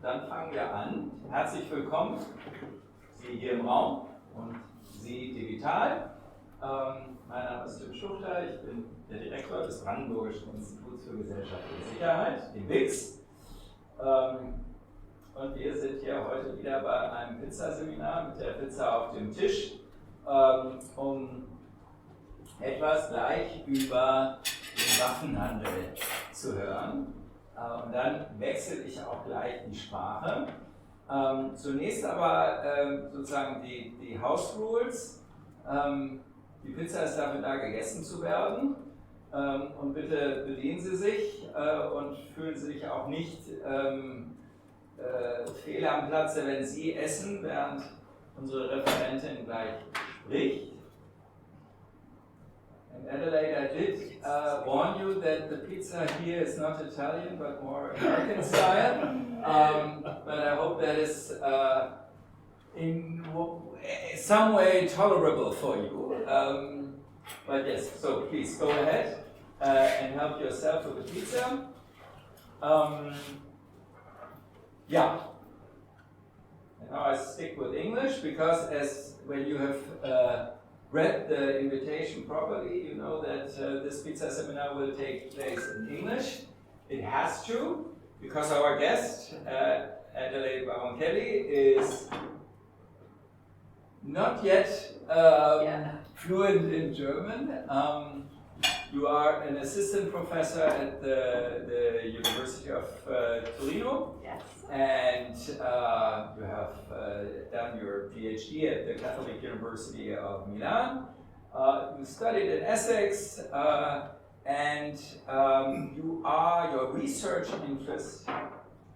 dann fangen wir an. Herzlich willkommen, Sie hier im Raum und Sie digital. Mein Name ist Tim Schuchter, ich bin der Direktor des Brandenburgischen Instituts für gesellschaftliche Sicherheit, dem BIX. Und wir sind hier heute wieder bei einem PizzaSeminar mit der Pizza auf dem Tisch, um etwas gleich über den Waffenhandel zu hören. Und dann wechsle ich auch gleich die Sprache. Zunächst aber sozusagen die House Rules. Die Pizza ist dafür da, gegessen zu werden. Und bitte bedienen Sie sich und fühlen Sie sich auch nicht fehl am Platze, wenn Sie essen, während unsere Referentin gleich spricht. In Adelaide, I did warn you that the pizza here is not Italian but more American style, but I hope that is in some way tolerable for you. But yes, so please go ahead and help yourself with the pizza. Yeah. And now I stick with English because when you have read the invitation properly, you know that this pizza seminar will take place in English. It has to, because our guest, Adelaide Baronchelli, is not yet fluent in German. You are an assistant professor at the University of Turin. Yes. And you have done your PhD at the Catholic University of Milan. You studied in Essex, and your research interest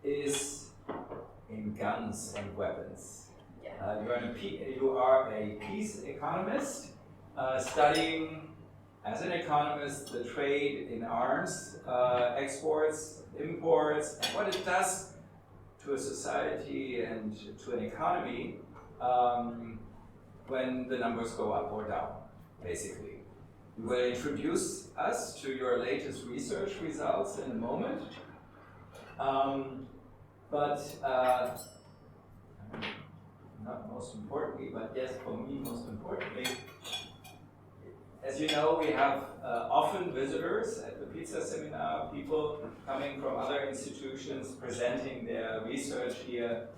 is in guns and weapons. Yeah. You are a peace economist, studying as an economist the trade in arms, exports, imports, and what it does to a society and to an economy when the numbers go up or down, basically. You will introduce us to your latest research results in a moment. Not most importantly, but yes, for me, most importantly, as you know, we have often visitors at the Pizza Seminar, people coming from other institutions presenting their research here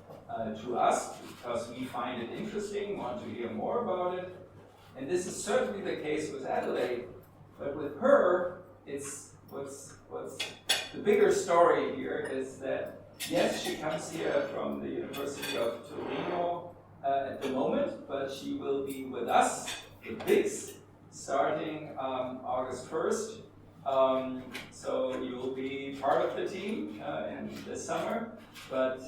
to us because we find it interesting, want to hear more about it. And this is certainly the case with Adelaide, but with her, it's what's the bigger story here is that yes, she comes here from the University of Turin at the moment, but she will be with us, the BIX, starting August 1st. So you will be part of the team in the summer. But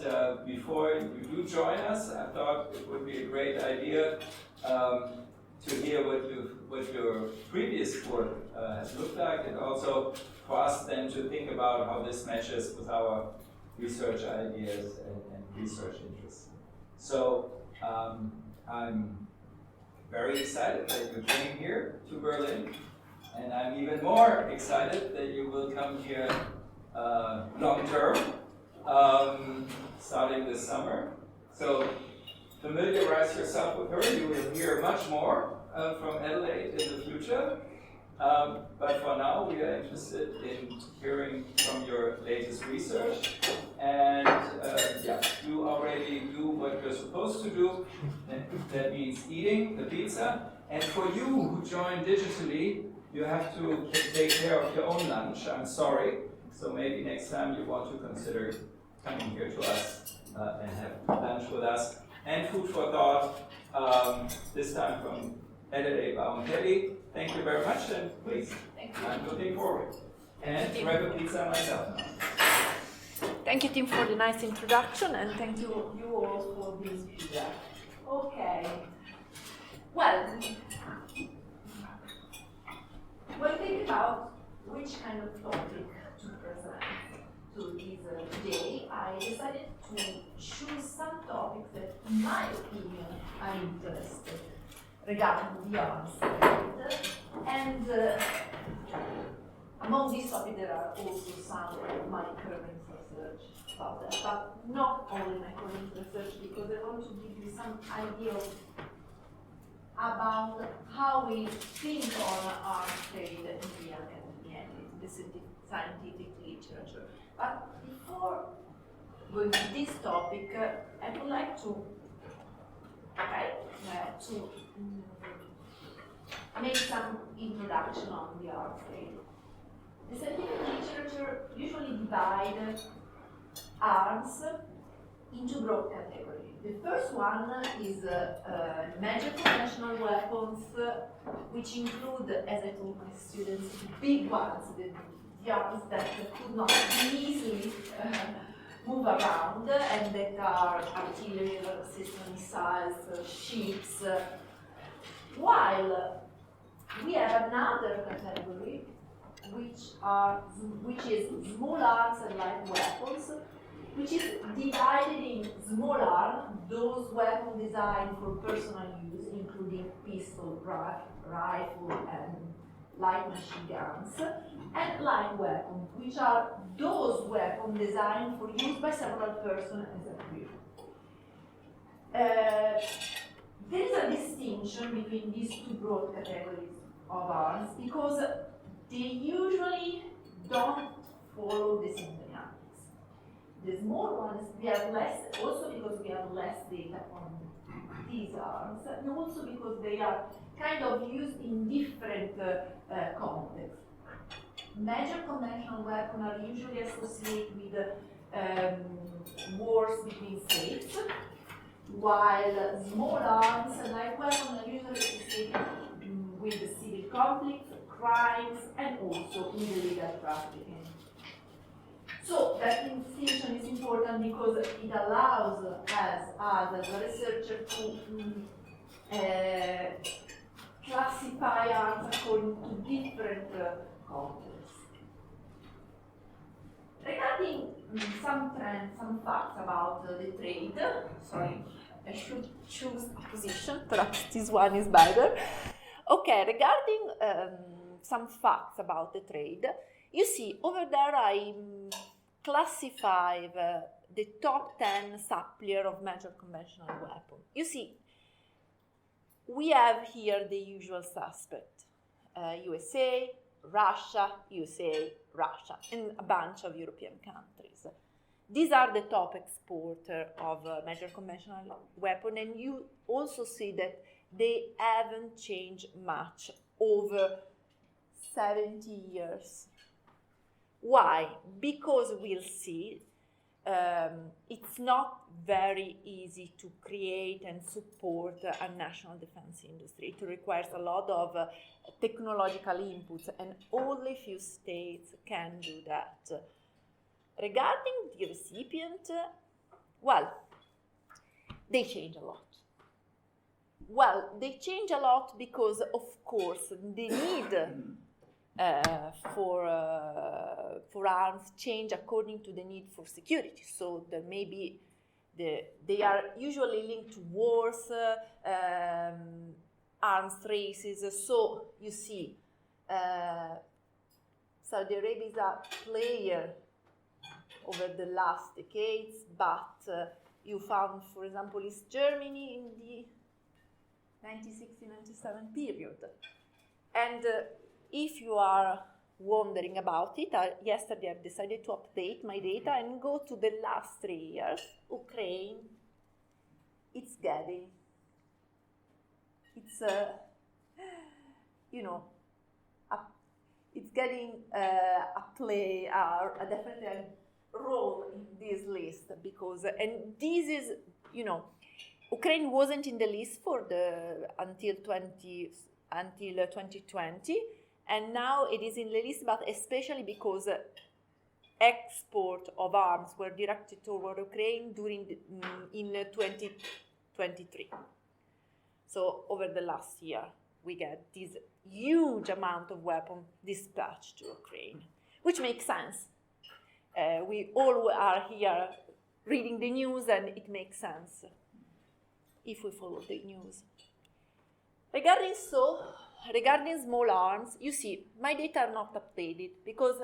before you do join us, I thought it would be a great idea to hear what your previous work has looked like, and also for us then to think about how this matches with our research ideas and research interests. So I'm very excited that you came here to Berlin, and I'm even more excited that you will come here long term, starting this summer. So familiarize yourself with her. You will hear much more from Adelaide in the future. But for now, we are interested in hearing from your latest research. And you already do what you're supposed to do. That means eating the pizza. And for you who join digitally, you have to take care of your own lunch. I'm sorry. So maybe next time you want to consider coming here to us and have lunch with us. And food for thought, this time from Adelaide Baronchelli. Thank you very much, and please, I'm looking forward. And grab a pizza myself now. Thank you, Tim, for the nice introduction, and thank you all for this pizza. Okay. Well, think about which kind of topic to present to this day. I decided to choose some topics that, in my opinion, are interesting regarding the arms trade. And among these topics, there are also some of my current research about that, but not want to give you some idea about how we think on arms trade in the academia and the scientific literature. But before going to this topic, I would like to make some introduction on the arms trade. The scientific literature usually divides arms into broad categories. The first one is major conventional weapons, which include, as I told my students, the big ones, the arms that could not easily move around, and that are artillery system missiles, ships. While we have another category, which is small arms and light weapons, which is divided in small arms, those weapons designed for personal use, including pistol, rifle, and light machine guns, and light weapons, which are those weapons designed for use by several persons as a group. There is a distinction between these two broad categories of arms because they usually don't follow the same dynamics. The small ones, we have less, also because we have less data on these arms, and also because they are kind of used in different contexts. Major conventional weapons are usually associated with wars between states, while small arms and light weapons are usually associated with civil conflicts, crimes, and also illegal trafficking. So that distinction is important because it allows us as a researcher to classify arms according to different contexts. Regarding some trends, some facts about the trade, sorry, I should choose a position, perhaps this one is better. Okay, regarding some facts about the trade, you see over there I classify the top 10 suppliers of major conventional weapons. You see, we have here the usual suspect, USA, Russia, and a bunch of European countries. These are the top exporters of major conventional weapons, and you also see that they haven't changed much over 70 years. Why? Because we'll see it's not very easy to create and support a national defense industry. It requires a lot of technological inputs, and only few states can do that. Regarding the recipient, well, they change a lot. Well, they change a lot because, of course, the need for arms change according to the need for security. So there may be they are usually linked to wars, arms races. So you see, Saudi Arabia is a player over the last decades, but you found, for example, East Germany in the 1960-97 period. And if you are wondering about it, yesterday I decided to update my data and go to the last 3 years. Ukraine, it's getting definitely a role in this list because, and this is, Ukraine wasn't in the list until 2020, and now it is in the list, but especially because export of arms were directed toward Ukraine in 2023. So over the last year, we get this huge amount of weapons dispatched to Ukraine, which makes sense. We all are here reading the news, and it makes sense if we follow the news. Regarding small arms, you see, my data are not updated because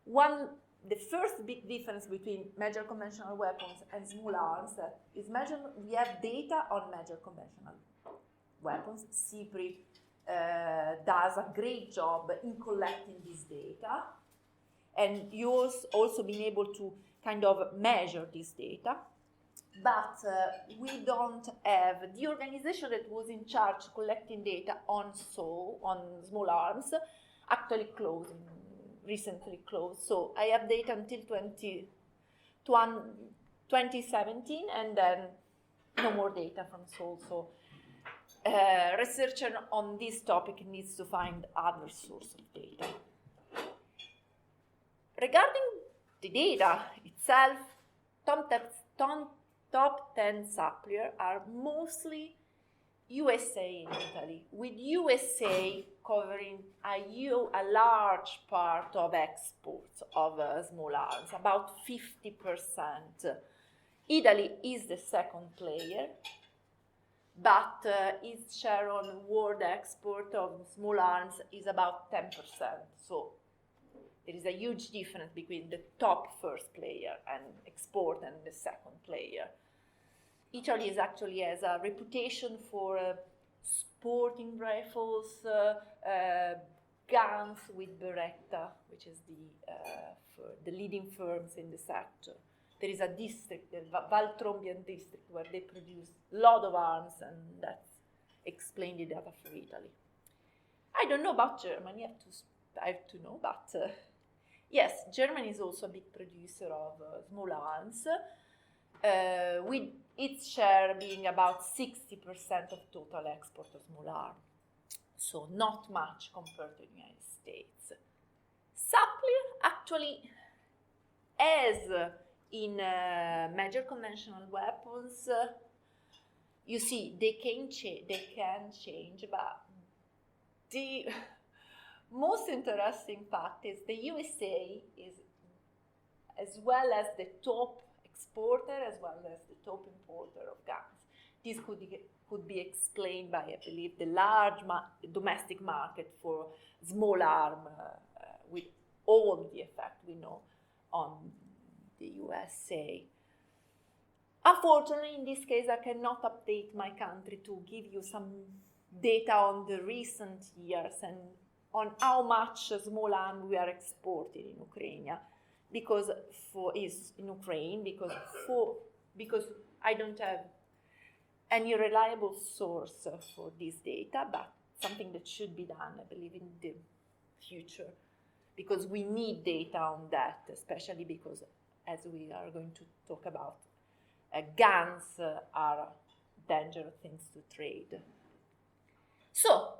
one the first big difference between major conventional weapons and small arms is we have data on major conventional weapons. CIPRI does a great job in collecting this data, and you also been able to kind of measure this data. But we don't have the organization that was in charge collecting data on small arms actually recently closed. So I have data until 2017, and then no more data from Seoul. So researcher on this topic needs to find other source of data. Regarding the data itself, top 10 suppliers are mostly USA and Italy, with USA covering a large part of exports of small arms, about 50%. Italy is the second player, but its share on world export of small arms is about 10%. So there is a huge difference between the top first player and export and the second player. Italy actually has a reputation for sporting rifles, guns with Beretta, which is the leading firms in the sector. There is a district, the Valtrombian district, where they produce a lot of arms, and that's explained the data for Italy. I don't know about Germany, I have to know, but yes, Germany is also a big producer of small arms, with its share being about 60% of total export of small arms. So not much compared to the United States. Supply actually has in major conventional weapons, you see, they can change, but the most interesting fact is the USA is, as well as the top exporter, as well as the top importer of guns. This could be explained by, I believe, the large domestic market for small arm, with all the effect we know on the USA. Unfortunately, in this case, I cannot update my country to give you some data on the recent years and on how much small arm we are exporting in Ukraine, because I don't have any reliable source for this data, but something that should be done, I believe, in the future, because we need data on that, especially because, as we are going to talk about, guns are dangerous things to trade. So,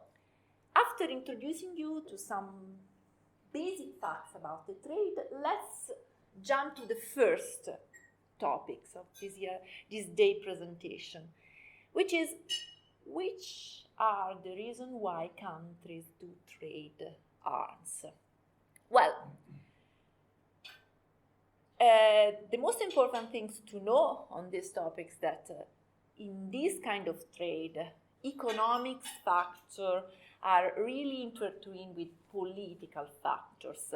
after introducing you to some basic facts about the trade, let's jump to the first topics of this day presentation, which are the reasons why countries do trade arms. Well, the most important things to know on this topic is that in this kind of trade, economics factors are really intertwined with political factors.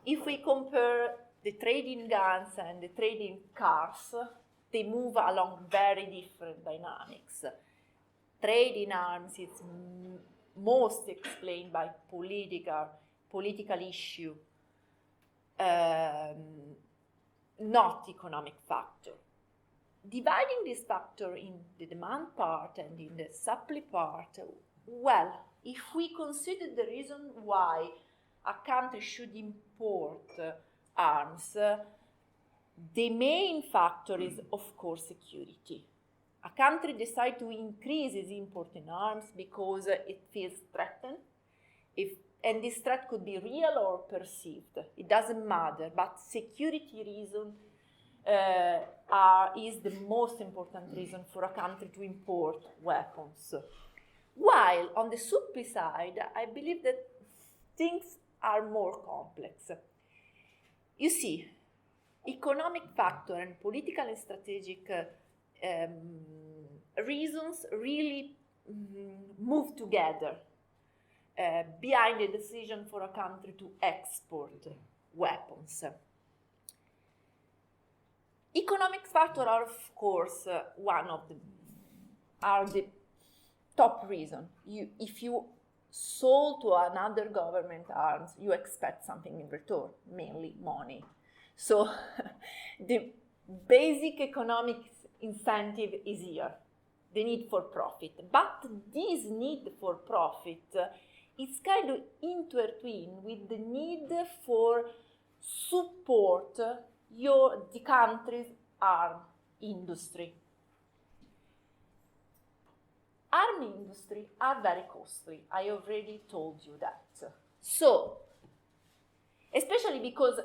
If we compare the trade in guns and the trade in cars, they move along very different dynamics. Trade in arms is most explained by political issue, not economic factor. Dividing this factor in the demand part and in the supply part, well, if we consider the reason why a country should import arms, the main factor is, of course, security. A country decides to increase its import in arms because it feels threatened, and this threat could be real or perceived. It doesn't matter, but security reason is the most important reason for a country to import weapons. While on the supply side, I believe that things are more complex. You see, economic factor and political and strategic reasons really move together behind the decision for a country to export weapons. Economic factors are, of course, are the top reason. If you sold to another government arms, you expect something in return, mainly money. So the basic economic incentive is here, the need for profit. But this need for profit is kind of intertwined with the need for support the country's arm industry. Arm industry are very costly. I already told you that. So, especially because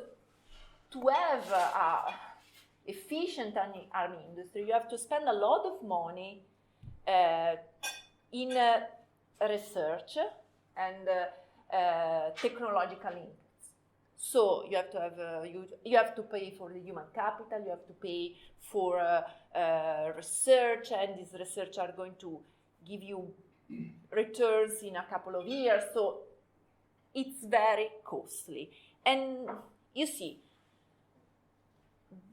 to have a efficient arm industry, you have to spend a lot of money in research and technological inputs. So you have to have you have to pay for the human capital. You have to pay for research, and these research are going to give you returns in a couple of years. So it's very costly, and you see,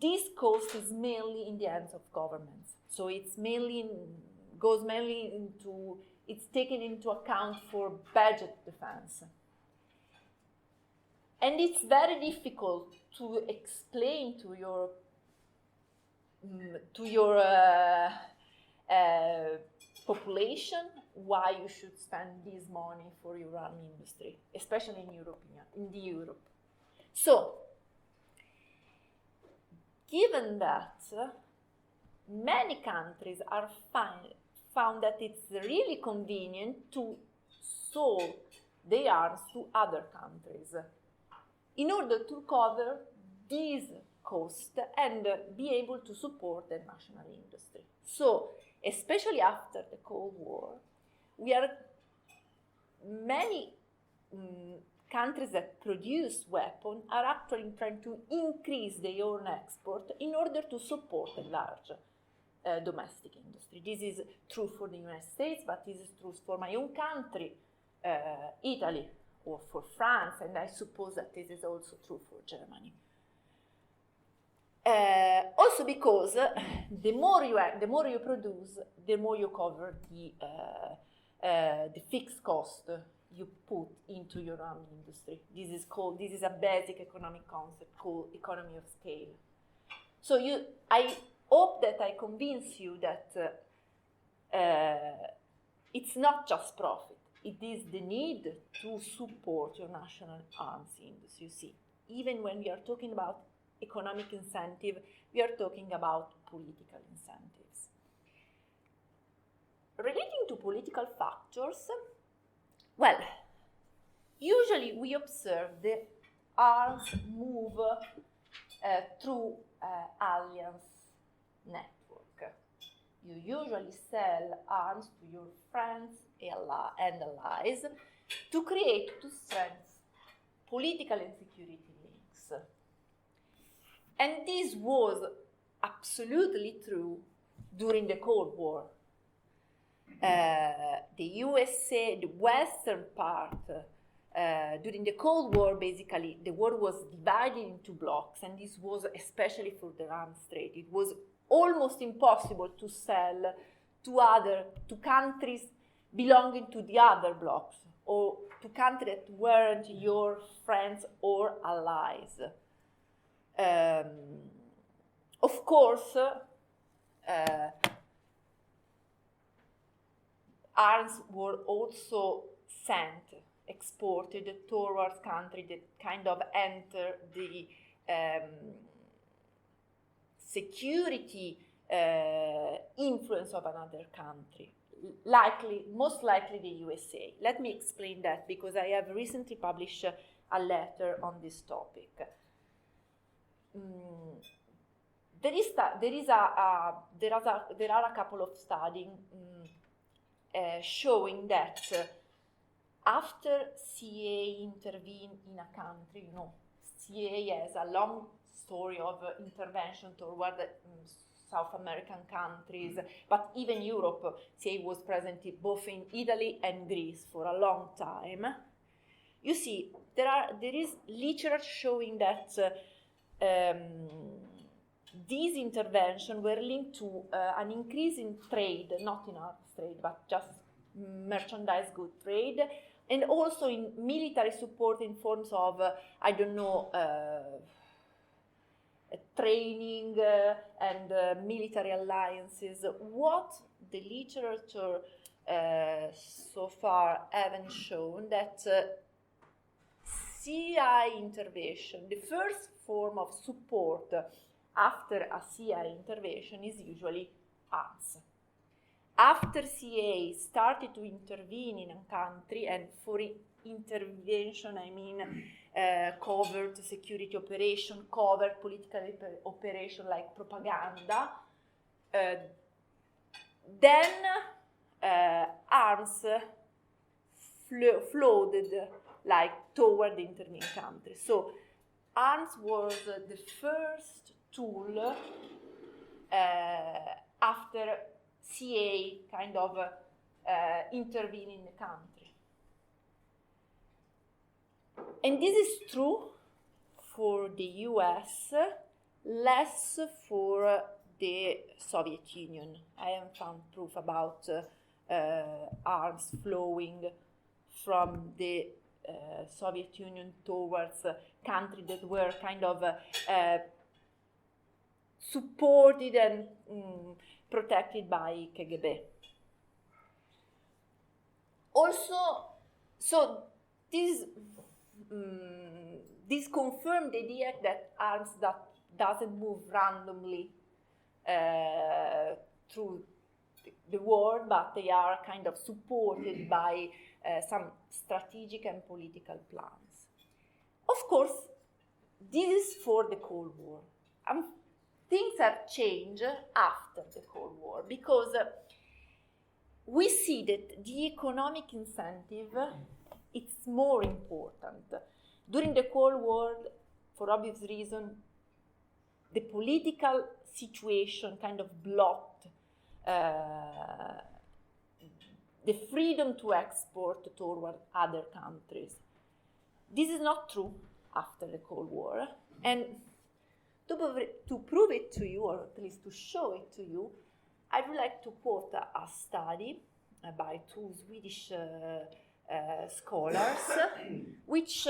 this cost is mainly in the hands of governments. So it's it's taken into account for budget defense. And it's very difficult to explain to your population why you should spend this money for your arm industry, especially in Europe. So, given that many countries are found that it's really convenient to sold their arms to other countries in order to cover these costs and be able to support their national industry. So, especially after the Cold War, many countries that produce weapons are actually trying to increase their own export in order to support a large domestic industry. This is true for the United States, but this is true for my own country, Italy, or for France, and I suppose that this is also true for Germany. Also because the more you produce, the more you cover the fixed cost you put into your arm industry. This is a basic economic concept called economy of scale. So I hope that I convince you that it's not just profit. It is the need to support your national arms industry. You see, even when we are talking about economic incentive, we are talking about political incentives. Relating to political factors, well, usually we observe the arms move through alliance network. You usually sell arms to your friends and allies to strengthen political and security links. And this was absolutely true during the Cold War. The USA, the western part, during the Cold War, basically, the war was divided into blocks, and this was especially for the arms trade. It was almost impossible to sell to countries belonging to the other blocks, or to countries that weren't your friends or allies. Of course, arms were also exported towards countries that kind of enter the security influence of another country. Most likely the USA. Let me explain that, because I have recently published a letter on this topic. There are a couple of studies showing that after CIA intervened in a country, CIA has a long story of intervention toward South American countries, but even Europe. CIA was present both in Italy and Greece for a long time. you see, there is literature showing that these interventions were linked to an increase in trade, not in arms trade, but just merchandise good trade, and also in military support in forms of, training and military alliances. What the literature so far haven't shown that CI intervention, the first form of support after a CI intervention is usually arms. After CA started to intervene in a country, and for intervention I mean covert security operation, covert political operation like propaganda, then arms floated like toward the intervening country. So arms was the first tool after CA kind of intervene in the country. And this is true for the US, less for the Soviet Union. I haven't found proof about arms flowing from the Soviet Union towards countries that were kind of supported and protected by KGB. Also, so this confirmed the idea that arms that doesn't move randomly through the world, but they are kind of supported by some strategic and political plans. Of course, this is for the Cold War. Things have changed after the Cold War because we see that the economic incentive it's more important. During the Cold War, for obvious reason, the political situation kind of blocked the freedom to export toward other countries. This is not true after the Cold War, and to prove it to you, or at least to show it to you, I would like to quote a study by two Swedish scholars, which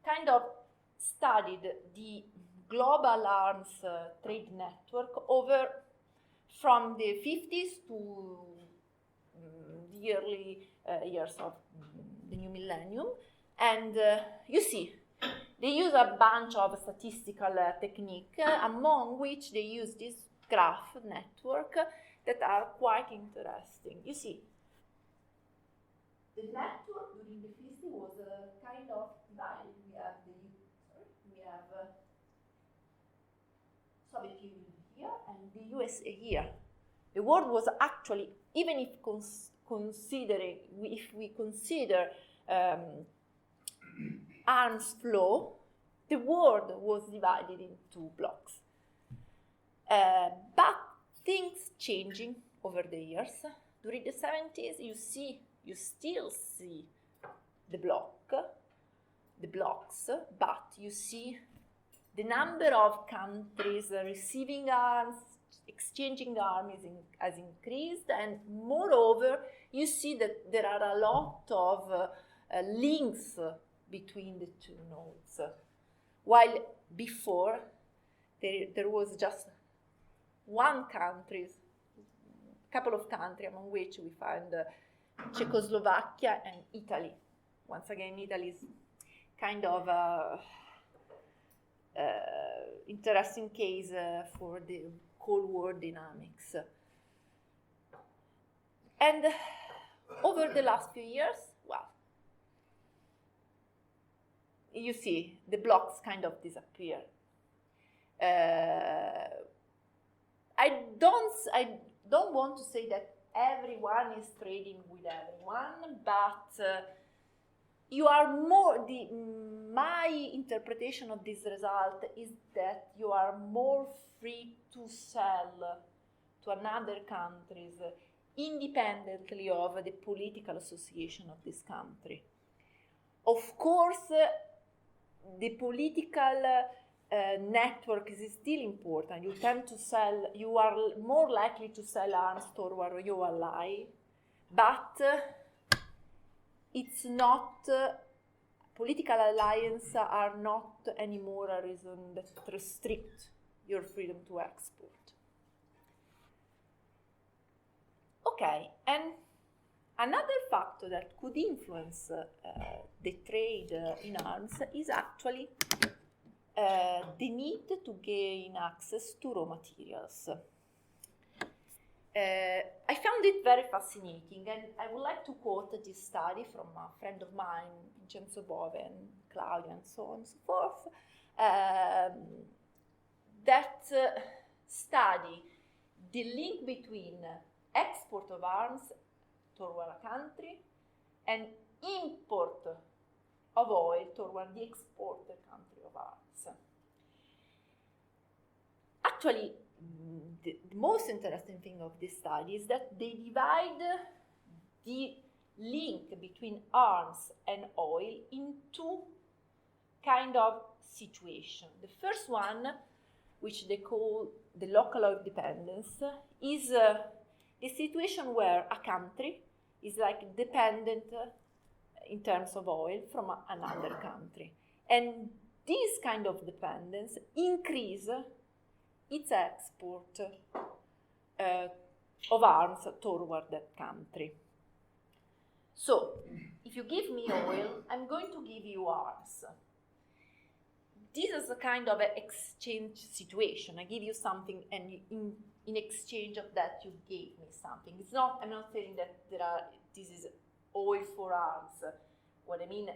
kind of studied the global arms trade network over from the 50s to the early years of the new millennium. And you see, they use a bunch of statistical techniques, among which they use this graph network that are quite interesting. You see, the network during the 50s was kind of divided. We have Soviet Union here and the USA here. The world was actually, even if if we consider arms flow, the world was divided in two blocks. But things changing over the years. During the 70s, you still see the blocks, but you see the number of countries receiving arms, exchanging arms has increased, and moreover, you see that there are a lot of links between the two nodes. While before, there was just one country, couple of countries, among which we find Czechoslovakia and Italy. Once again, Italy is kind of interesting case for the Cold War dynamics. And over the last few years, well, you see the blocks kind of disappear. I don't want to say that everyone is trading with everyone, but you are more, my interpretation of this result is that you are more free to sell to another countries independently of the political association of this country. Of course, the political network is still important. You are more likely to sell arms toward your ally, but it's not, political alliances are not anymore a reason that restrict your freedom to export. Okay, and another factor that could influence the trade in arms is actually the need to gain access to raw materials. I found it very fascinating, and I would like to quote this study from a friend of mine, Vincenzo Bove and Claudia, and so on and so forth, that study the link between export of arms toward a country and import of oil toward the exported country of arms. Actually, the most interesting thing of this study is that they divide the link between arms and oil in two kind of situations. The first one, which they call the local oil dependence, is the situation where a country is like dependent in terms of oil from another country. And this kind of dependence increase its export of arms toward that country. So, if you give me oil, I'm going to give you arms. This is a kind of an exchange situation. I give you something, and in exchange of that, you gave me something. It's not. I'm not saying that this is oil for arms. What I mean,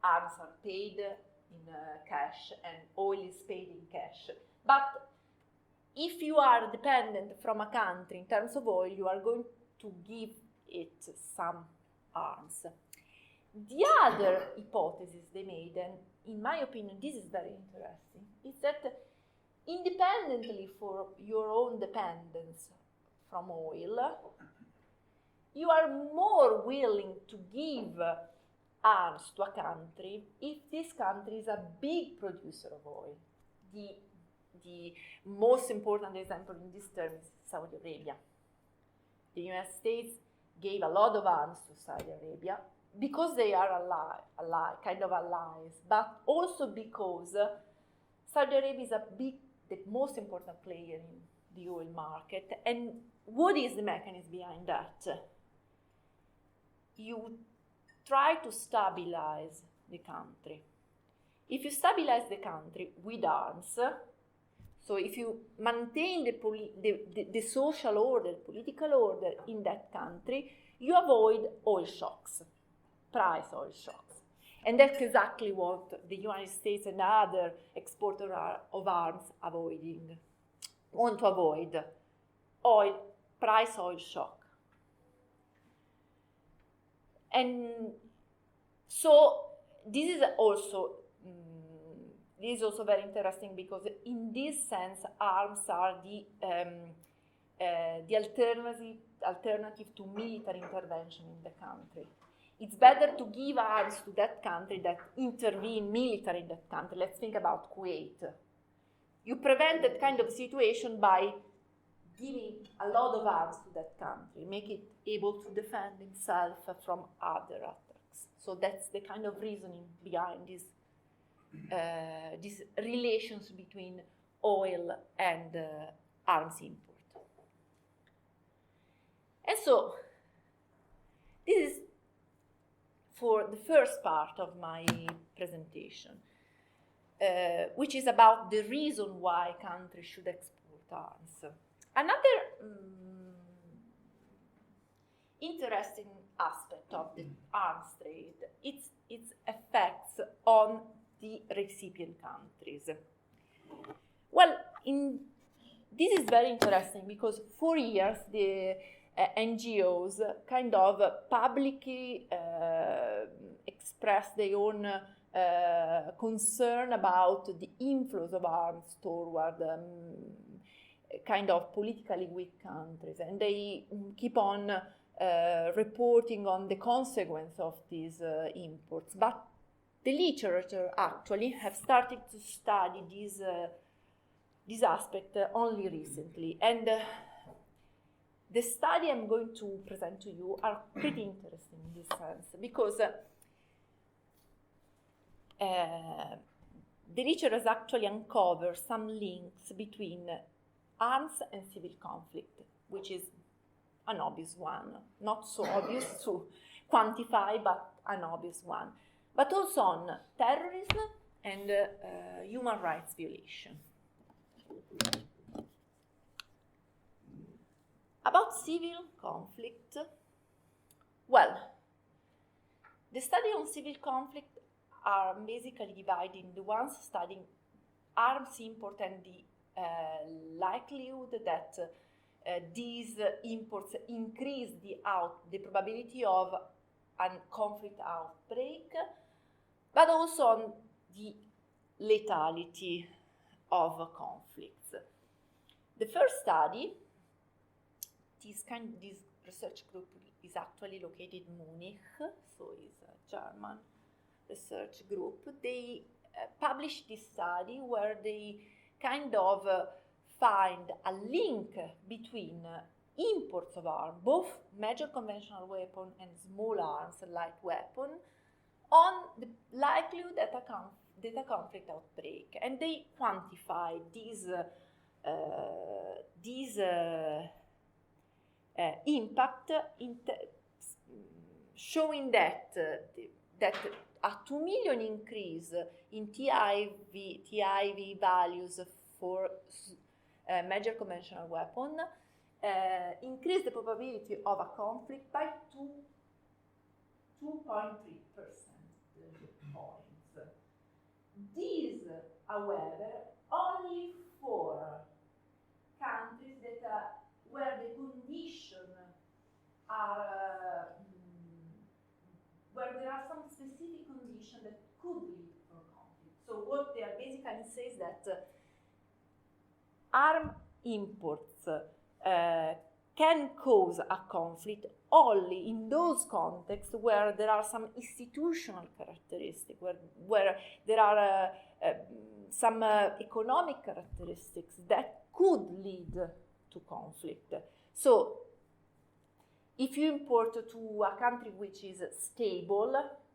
arms are paid in cash, and oil is paid in cash. But if you are dependent from a country in terms of oil, you are going to give it some arms. The other hypothesis they made, and in my opinion this is very interesting, is that independently for your own dependence from oil, you are more willing to give arms to a country if this country is a big producer of oil. The most important example in this term is Saudi Arabia. The United States gave a lot of arms to Saudi Arabia because they are kind of allies, but also because Saudi Arabia is the most important player in the oil market. And what is the mechanism behind that? You try to stabilize the country. If you stabilize the country with arms, so if you maintain the social order, political order in that country, you avoid oil shocks, price oil shocks. And that's exactly what the United States and other exporters of arms want to avoid, price oil shock. And so this is also very interesting because in this sense, arms are the alternative to military intervention in the country. It's better to give arms to that country than intervene military in that country. Let's think about Kuwait. You prevent that kind of situation by giving a lot of arms to that country, make it able to defend itself from other attacks. So that's the kind of reasoning behind these relations between oil and arms import. And so this is for the first part of my presentation, which is about the reason why countries should export arms. Another interesting aspect of the arms trade is its effects on the recipient countries. Well, this is very interesting because for years the NGOs kind of publicly expressed their own concern about the inflows of arms toward kind of politically weak countries, and they keep on reporting on the consequence of these imports. But the literature actually have started to study this aspect only recently. And the study I'm going to present to you are pretty interesting in this sense, because the research has actually uncovered some links between arms and civil conflict, which is an obvious one, not so obvious to quantify, but an obvious one, but also on terrorism and human rights violation. About civil conflict, well, the study on civil conflict are basically divided in the ones studying arms import and the likelihood that these imports increase the probability of a conflict outbreak, but also on the lethality of conflicts. The first study, this research group is actually located in Munich, so it's a German research group. They published this study where they kind of find a link between imports of arms, both major conventional weapon and small arms, light weapon, on the likelihood that a conflict outbreak, and they quantify these impact showing that a 2 million increase in TIV values for major conventional weapon increase the probability of a conflict by 2.3% points. These, however, only for countries that where the conditions are where there are some specific conditions that could lead to a conflict. So what they are basically saying is that arm imports can cause a conflict only in those contexts where there are some institutional characteristics, where there are some economic characteristics that could lead to conflict. So if you import to a country which is stable,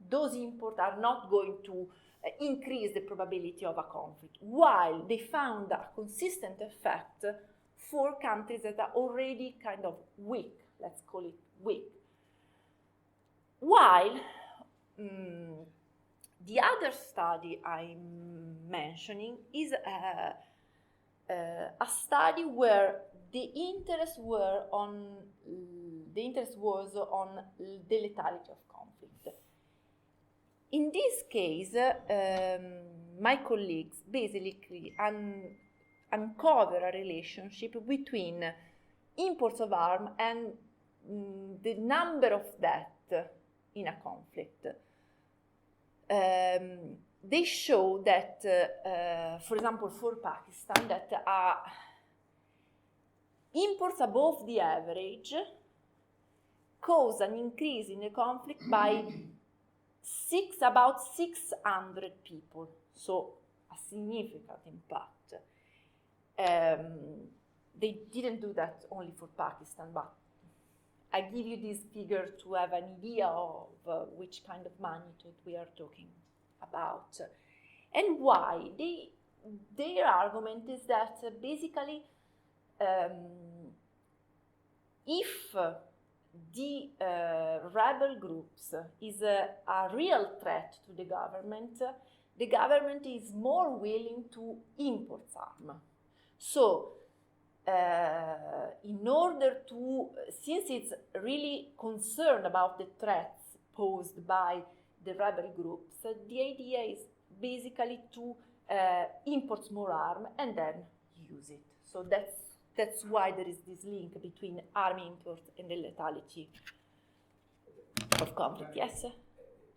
those imports are not going to increase the probability of a conflict, while they found a consistent effect for countries that are already kind of weak, let's call it weak. While the other study I'm mentioning is a study where the interest was on the lethality of conflict. In this case, my colleagues basically uncover a relationship between imports of arms and the number of deaths in a conflict. They show that, for example, for Pakistan, that imports above the average cause an increase in the conflict by about 600 people, so a significant impact. They didn't do that only for Pakistan, but I give you this figure to have an idea of which kind of magnitude we are talking about. And why? Their argument is that basically if the rebel groups is a real threat to the government is more willing to import arms. So in order to, since it's really concerned about the threats posed by the rebel groups, the idea is basically to import more arms and then use it. So that's why there is this link between arm import and the lethality of conflict. Yes?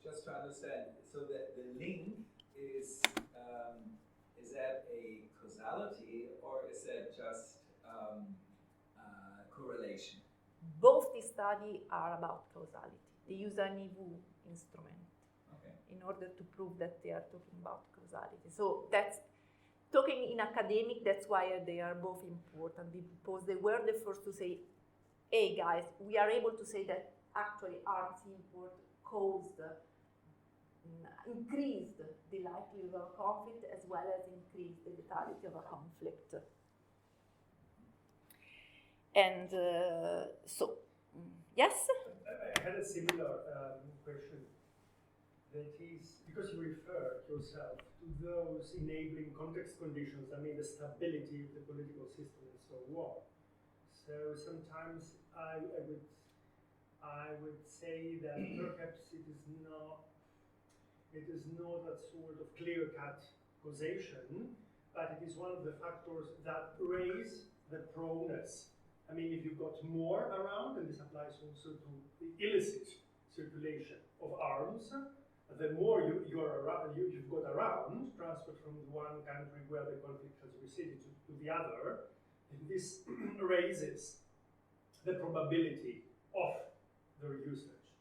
Just to understand, so the link is that a causality or is that just correlation? Both these study are about causality. They use an EVU instrument in order to prove that they are talking about causality. So that's talking in academic, that's why they are both important, because they were the first to say, hey guys, we are able to say that actually arms import caused, increased the likelihood of a conflict as well as increased the lethality of a conflict. And yes? I had a similar question. That is, because you refer yourself to those enabling context conditions, I mean the stability of the political system and so on. So sometimes I would say that perhaps it is not a sort of clear-cut causation, but it is one of the factors that raise the proneness. I mean, if you've got more around, and this applies also to the illicit circulation of arms, the more you've got around, transferred from one country where the conflict has receded to the other, and this raises the probability of their usage.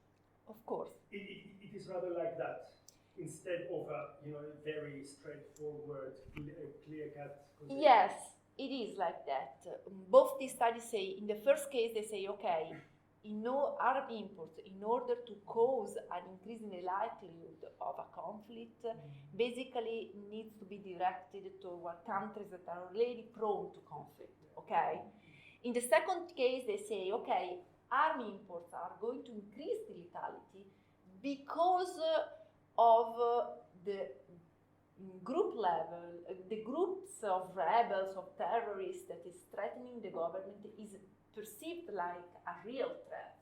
Of course. It is rather like that, instead of a very straightforward, clear-cut causation. Yes, it is like that. Both these studies say, in the first case, they say, okay, arm imports, in order to cause an increase in the likelihood of a conflict, basically needs to be directed toward countries that are already prone to conflict, okay? In the second case, they say, okay, arm imports are going to increase the lethality because of the group level, the groups of rebels, of terrorists that is threatening the government is perceived like a real threat,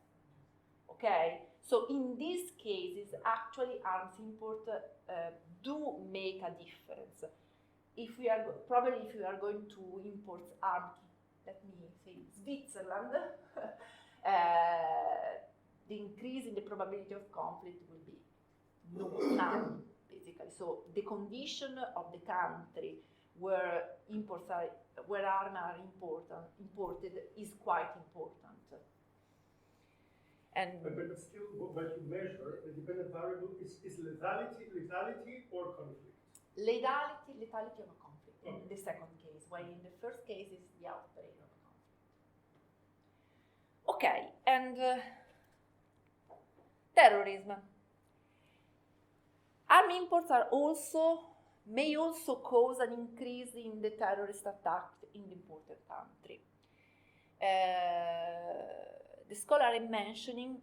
okay? So in these cases, actually arms import do make a difference. If we are going to import arms, let me say Switzerland, the increase in the probability of conflict will be none, basically. So the condition of the country where arms are imported is quite important. And but still, what you measure, the dependent variable is lethality or conflict? Lethality of a conflict in the second case, while in the first case is the outbreak of a conflict. Okay, and terrorism. Arm imports may also cause an increase in the terrorist attack in the imported country. The scholar I'm mentioning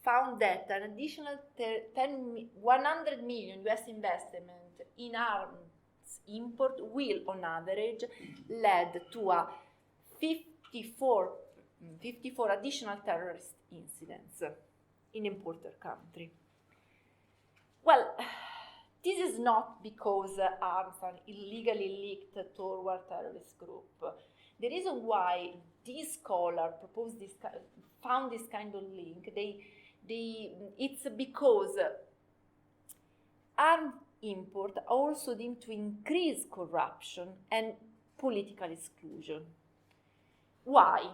found that an additional 100 million US investment in arms import will, on average, lead to a 54 additional terrorist incidents in imported country. Well, this is not because arms are illegally linked toward terrorist group. The reason why this scholar found this kind of link, it's because arms import also deemed to increase corruption and political exclusion. Why?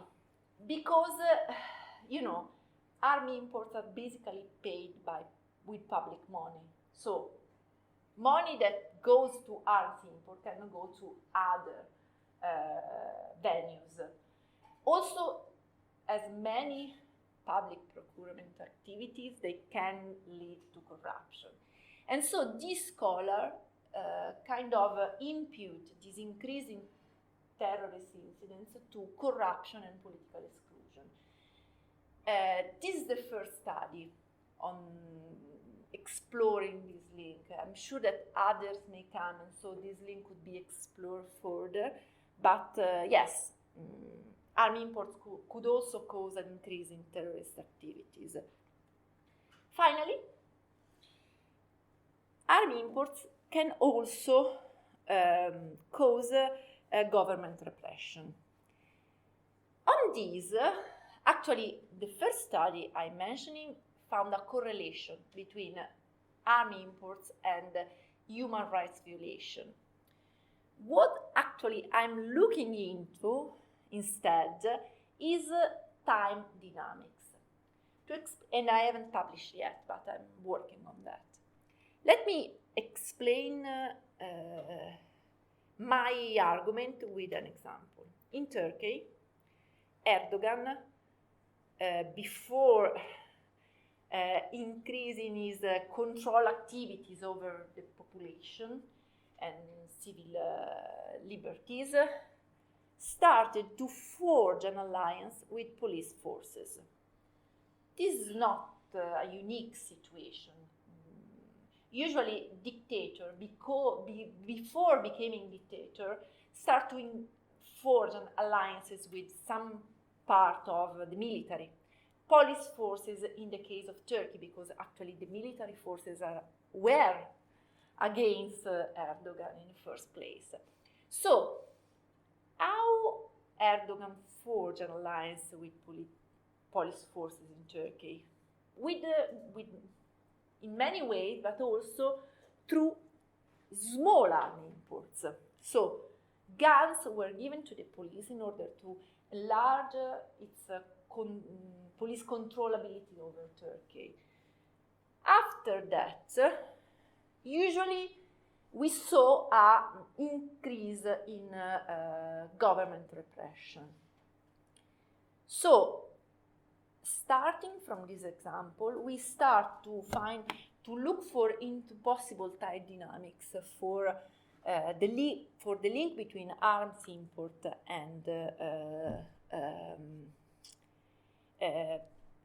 Because, arm imports are basically paid with public money. So, money that goes to arms import can go to other venues. Also, as many public procurement activities, they can lead to corruption. And so this scholar impute this increase in terrorist incidents to corruption and political exclusion. This is the first study on exploring this link. I'm sure that others may come, and so this link could be explored further. But yes, arm imports could also cause an increase in terrorist activities. Finally, arm imports can also cause government repression. On this, actually, the first study I'm mentioning found a correlation between arm imports and human rights violation. What actually I'm looking into instead is time dynamics. And I haven't published yet, but I'm working on that. Let me explain my argument with an example. In Turkey, Erdogan, before increasing his control activities over the population and civil liberties, started to forge an alliance with police forces. This is not a unique situation. Usually, dictator, before becoming dictator, start to forge alliances with some part of the military. Police forces in the case of Turkey, because actually the military forces were against Erdogan in the first place. So, how Erdogan forged an alliance with police forces in Turkey? In many ways, but also through small army imports. So, guns were given to the police in order to enlarge its police controllability over Turkey. After that, usually we saw an increase in government repression. So, starting from this example, we start to look into possible time dynamics for the link between arms import and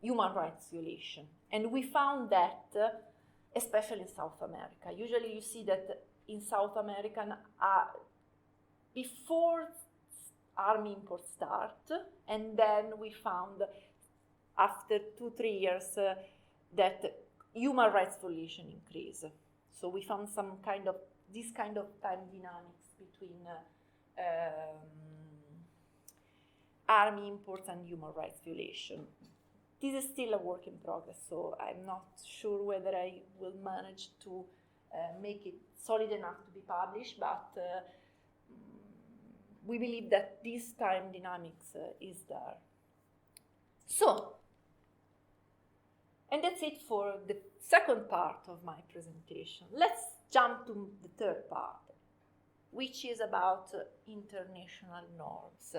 human rights violation. And we found that, especially in South America. Usually you see that in South America, before army imports start, and then we found after 2-3 years that human rights violation increase. So we found this kind of time dynamics between army imports and human rights violation. This is still a work in progress, so I'm not sure whether I will manage to make it solid enough to be published, but we believe that this time dynamics is there. So, and that's it for the second part of my presentation. Let's jump to the third part, which is about international norms.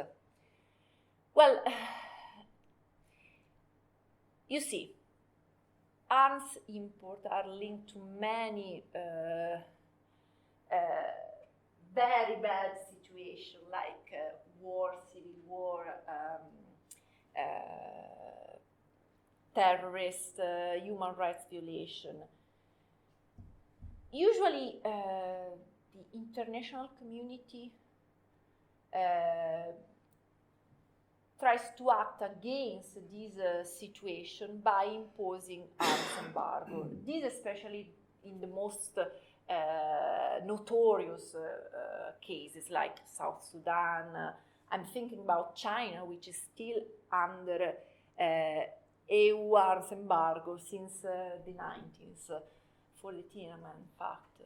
Well, you see, arms import are linked to many very bad situations like war, civil war, terrorist, human rights violation. Usually, the international community tries to act against this situation by imposing arms embargo. This especially in the most notorious cases like South Sudan. I'm thinking about China, which is still under EU arms embargo since the 90s, for the Tiananmen in fact.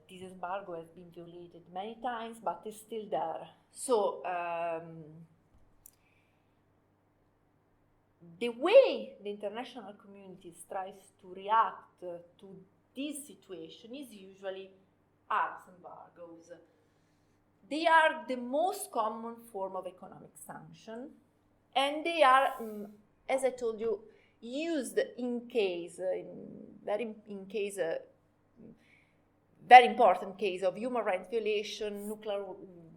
This embargo has been violated many times, but is still there. So, the way the international community tries to react to this situation is usually arms embargoes. They are the most common form of economic sanction, and they are, as I told you, used in case, very important case of human rights violation, nuclear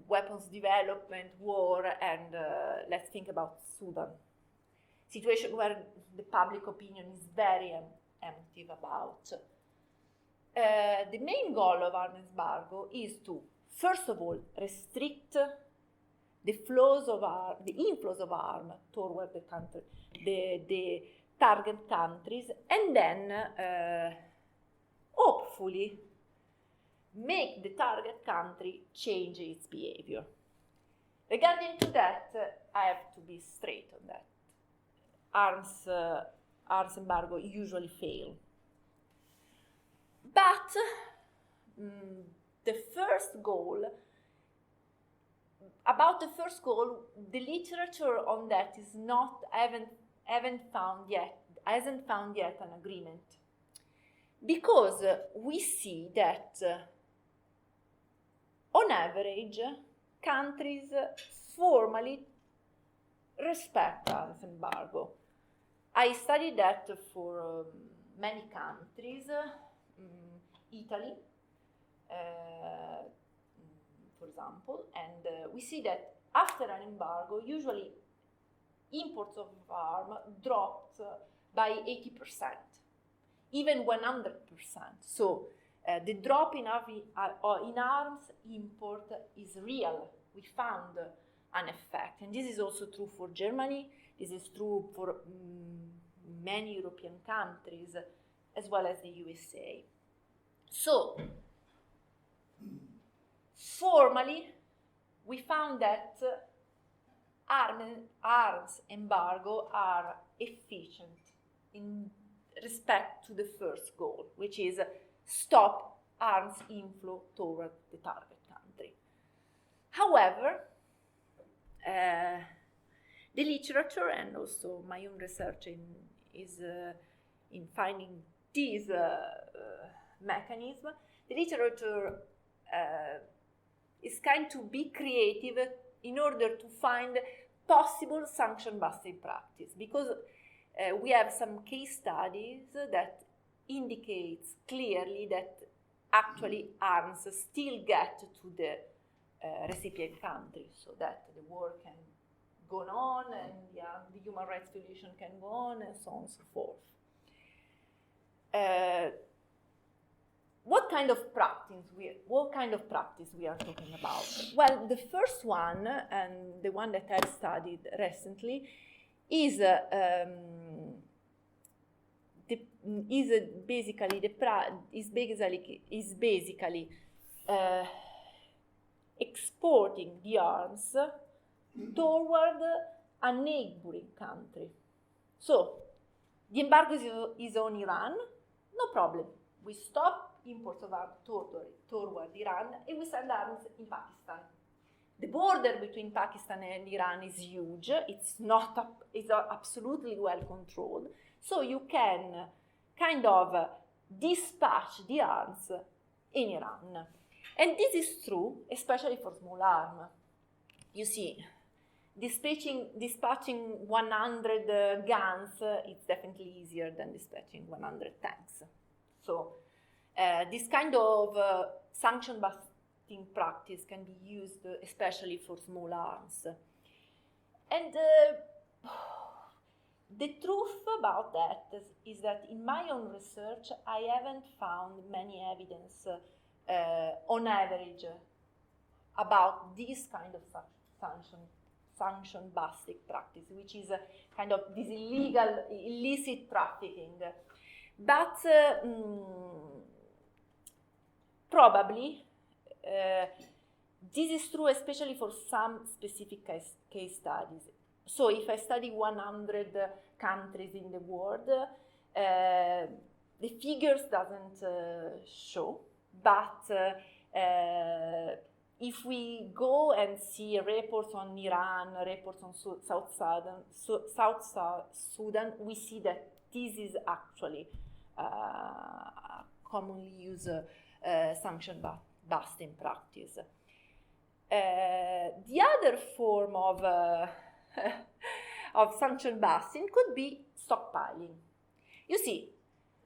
weapons development, war, and let's think about Sudan. Situation where the public opinion is very empty about. The main goal of arms embargo is to, first of all, restrict the inflows of arms toward the country, the target countries, and then hopefully make the target country change its behavior. Regarding to that, I have to be straight on that. Arms embargo usually fail. But the first goal about the first goal, the literature on that is not hasn't found yet an agreement, because we see that on average countries formally respect arms embargo. I studied that for many countries, Italy, for example, and we see that after an embargo, usually imports of arms dropped by 80%, even 100%. So the drop in arms import is real. We found an effect, and this is also true for Germany. This is true for many European countries, as well as the USA. So, formally, we found that arms embargo are efficient in respect to the first goal, which is stop arms inflow toward the target country. However, the literature, and also my own research is in finding this mechanism, the literature is kind to be creative in order to find possible sanction-busting practice, because we have some case studies that indicates clearly that actually arms still get to the recipient country, so that the war can go on and the human rights violation can go on, and so on and so forth. What kind of practice we are talking about? Well, the first one, and the one that I've studied recently, is basically exporting the arms toward a neighboring country. So the embargo is on Iran, no problem. We stop imports of arms toward Iran, and we send arms in Pakistan. The border between Pakistan and Iran is huge. It's absolutely well controlled. So you can kind of dispatch the arms in Iran. And this is true, especially for small arms. You see, dispatching 100 guns, it's definitely easier than dispatching 100 tanks. So this kind of sanction-busting practice can be used especially for small arms. And the truth about that is that in my own research, I haven't found many evidence on average about this kind of sanction-busting practice, which is a kind of this illicit trafficking. But probably this is true especially for some specific case studies. So if I study 100 countries in the world, the figures doesn't show, but if we go and see reports on Iran, reports on South Sudan, we see that this is actually commonly used sanction-busting practice. The other form of sanction-busting could be stockpiling. You see,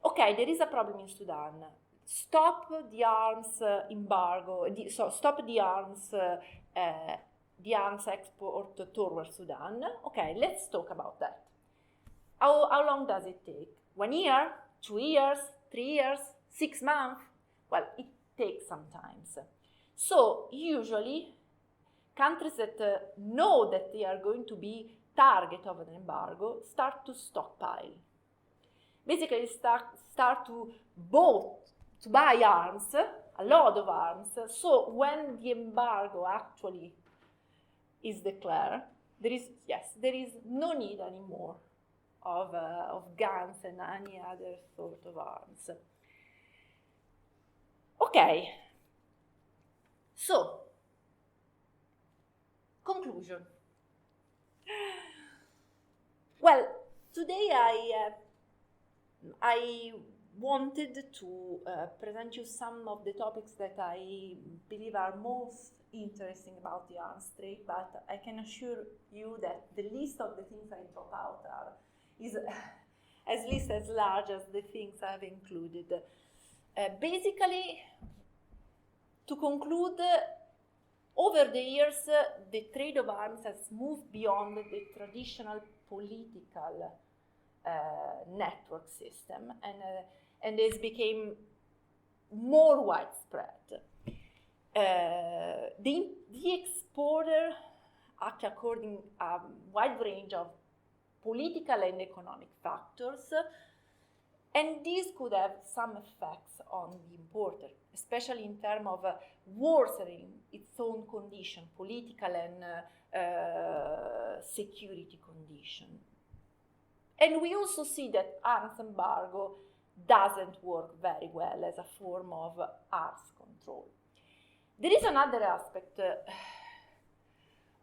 okay, there is a problem in Sudan. Stop the arms embargo. Stop the arms export toward Sudan. Okay, let's talk about that. How long does it take? 1 year, 2 years, 3 years, 6 months? Well, it takes some time. So usually, countries that know that they are going to be target of an embargo start to stockpile. Basically, start to buy arms, a lot of arms. So when the embargo actually is declared, there is no need anymore of guns and any other sort of arms. Okay, so Conclusion. Well, today I wanted to present you some of the topics that I believe are most interesting about the arms trade, but I can assure you that the list of the things I drop out is at least as large as the things I've included. Basically, to conclude, over the years, the trade of arms has moved beyond the traditional political network system and has become more widespread. The exporter acts according to a wide range of political and economic factors, and these could have some effects on the importer, especially in terms of worsening its own condition, political and security condition. And we also see that arms embargo doesn't work very well as a form of arms control. There is another aspect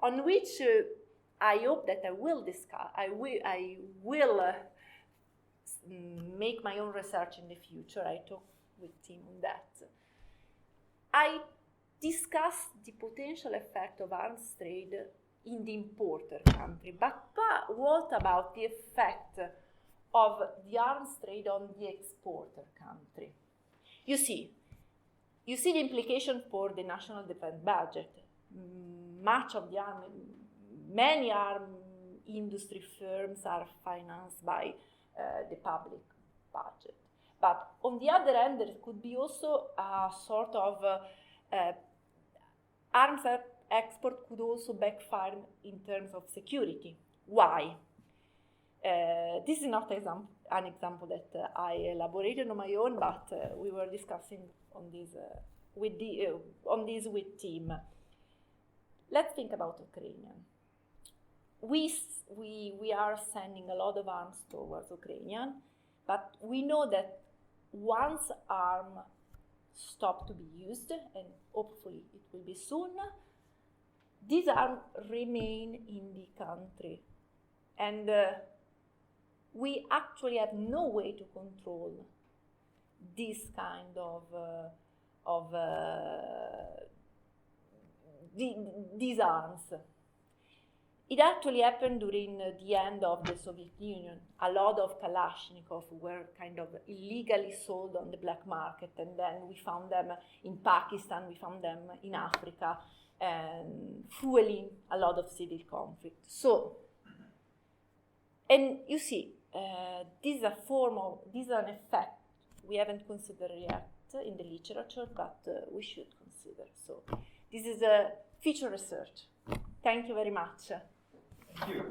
on which I hope that I will discuss. I will make my own research in the future. I talk with Tim on that. I discussed the potential effect of arms trade in the importer country, but what about the effect of the arms trade on the exporter country? You see the implication for the national defense budget. Many arm industry firms are financed by the public budget. But on the other hand, there could be also a sort of arms export could also backfire in terms of security. Why? This is not an example that I elaborated on my own, but we were discussing on this with Tim. Let's think about Ukraine. We are sending a lot of arms towards Ukraine, but we know that once arms stop to be used, and hopefully it will be soon, these arms remain in the country, and we actually have no way to control this kind of these arms. It actually happened during the end of the Soviet Union. A lot of Kalashnikov were kind of illegally sold on the black market, and then we found them in Pakistan, we found them in Africa, and fueling a lot of civil conflict. So, and you see, this is an effect we haven't considered yet in the literature, but we should consider. So, this is a future research. Thank you very much. Thank you.